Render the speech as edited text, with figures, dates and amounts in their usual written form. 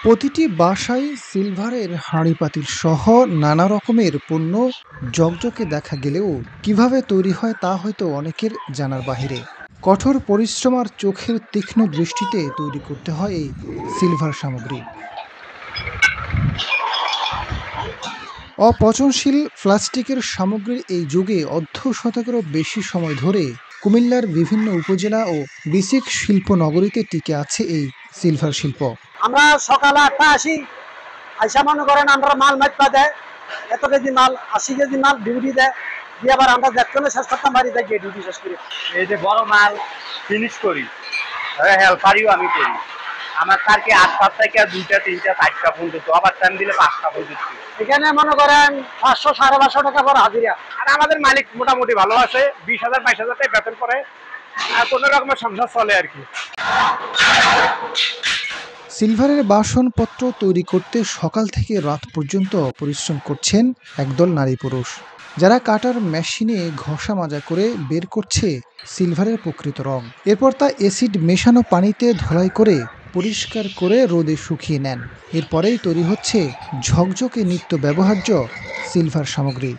প্রতিটি বাসায় সিলভারের হাঁড়ি-পাতিল সহ নানা রকমের পণ্য ঝকঝকে দেখা গেলেও কিভাবে তৈরি হয় তা হয়তো অনেকের জানার বাহিরে। কঠোর পরিশ্রম আর চোখের তীক্ষ্ণ দৃষ্টিতে তৈরি করতে হয় এই সিলভার সামগ্রী। অপচনশীল প্লাস্টিকের সামগ্রীর এই যুগে অর্ধ-শতকেরও বেশি সময় ধরে কুমিল্লার বিভিন্ন উপজেলা ও বিসিক শিল্পনগরীতে টিকে আছে এই সিলভার শিল্প। আমরা সকালে 8টা আসি, আইসা মনে করেন আমরা মাল মাইপা দেয়, এত কেজি মাল 80 কেজি মাল ডিউটি দেয়, দিয়ে আবার আমরা দেখতে শেষ করতাম বাড়ি যাই গিয়ে ডিউটি শেষ করি। এই যে বড় মাল ফিনিশ করি, হেল্পারিও আমি করি। আমার কারকে 8টা থেকে 2টা 3টা 4টা পর্যন্ত, আবার টাইম দিলে 5টা পর্যন্ত। এখানে মনে করেন 500 550 টাকা করে হাজিরা। আর আমাদের মালিক মোটামুটি ভালো আছে, 20,000 22,000 টাকা বেতন করে, আর কোনো রকমের সংসার চলে আর কি। সিলভারের বাসনপত্র তৈরি করতে সকাল থেকে রাত পর্যন্ত পরিশ্রম করছেন একদল নারী পুরুষ, যারা কাটার মেশিনে ঘষা মাজা করে বের করছে সিলভারের প্রকৃত রং। এরপর তা অ্যাসিড মেশানো পানিতে ধোলাই করে পরিষ্কার করে রোদে শুকিয়ে নেন। এরপরেই তৈরি হচ্ছে ঝকঝকে নিত্য ব্যবহার্য সিলভার সামগ্রী।